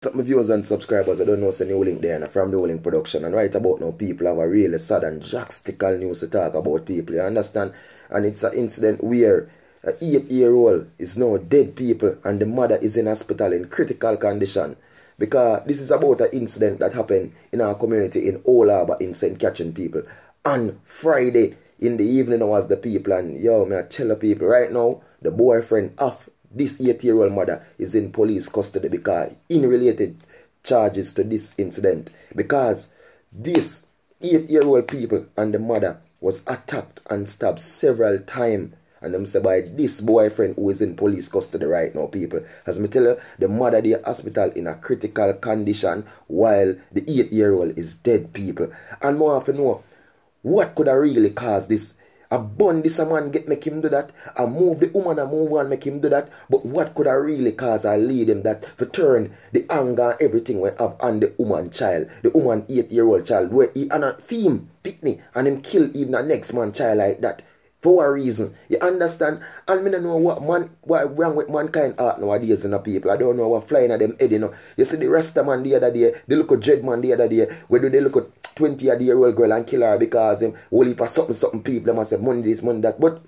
What's up, my viewers and subscribers? I don't know, it's a newlink there and from newlink production. And right about now, people have a really sad and drastical news to talk about, people. You understand? And it's an incident where an 8-year-old is now dead, people, and the mother is in hospital in critical condition. Because this is about an incident that happened in our community in Old Harbour in St. Catherine, people. On Friday in the evening, I was the people, and yo, me I tell the people right now, the boyfriend of this 8-year-old mother is in police custody because in related charges to this incident. Because this 8-year-old people and the mother was attacked and stabbed several times. And them say by this boyfriend who is in police custody right now, people. As me tell you, the mother in the hospital in a critical condition while the 8-year-old is dead, people. And more often know, what could have really caused this? I bun this a man make him do that. I move the woman and move on make him do that. But what could I really cause I lead him that for turn the anger and everything we have on the woman child, the woman 8-year-old child, where he and a theme pick me and him kill even a next man child like that. For a reason. You understand? And me don't know what wrong with mankind art nowadays in the people. I don't know what flying at them head, you know. You see the Rasta man the other day, the look of Dread man the other day, where do they look at 20-year-old girl and kill her because him whole heap of something people, they must say money this, money that. But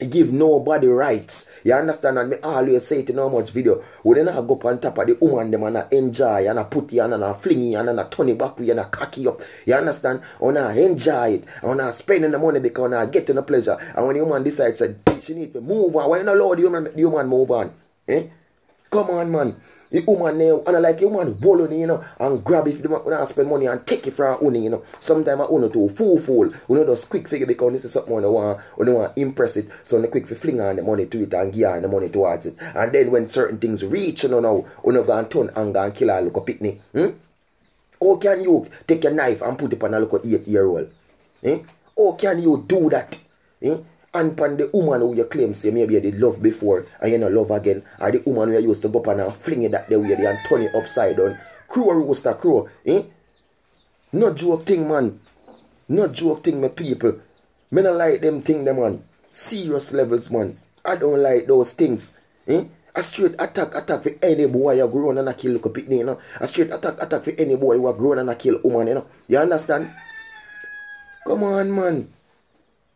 he give nobody rights. You understand? And me always say it in how much video. We don't go up on top of the woman them and enjoy and put you and fling you and turn it back with you and cock you up. You understand? And enjoy it. And spending the money because I get the pleasure. And when the woman decides that she need to move on, why you not allow the woman move on? Eh? Come on, man. The woman now, and I like the woman ball you know, and grab if you don't spend money and take it from her, you know. Sometimes I want to fool. You know, just quick figure because this is something I want to impress it. So I quick fling on the money to it and give her the money towards it. And then when certain things reach, you know, now, you go and turn anger and kill her look a picnic. How can you take a knife and put it on a look 8-year-old? How can you do that? And pan the woman who you claim say maybe you did love before and you not love again, or the woman who you used to go up and fling it that the way and turn it upside down. Crow roaster crow, No joke thing, man. No joke thing, my people. Me not like them thing, them man. Serious levels, man. I don't like those things. A straight attack for any boy who grown and a kill look a picnic, you know. A straight attack for any boy who grown and a kill woman, you know. You understand? Come on, man.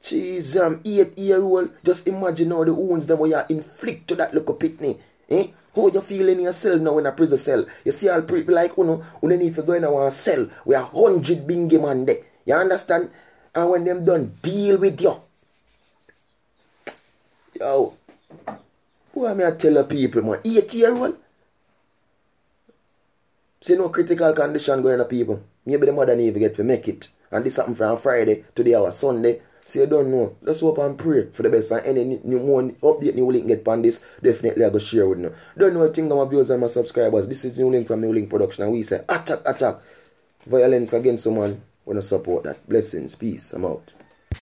Jeez, 8-year-old. Just imagine all the wounds that you inflict to that little picnic. How you feel in yourself now in a prison cell? You see all people like, you need to go in a cell. We are 100 bingy man there. You understand? And when them done deal with you. Yo. Who am I tell the people, man? 8-year-old? See no critical condition going on people. Maybe the mother need to get to make it. And this happened from Friday to the hour Sunday. So you don't know. Let's hope and pray for the best. And any more update new link get on this, definitely I go share with you. Don't know a thing about my viewers and my subscribers. This is new link from Newlink Production. And we say attack. Violence against someone. Wanna support that. Blessings. Peace. I'm out.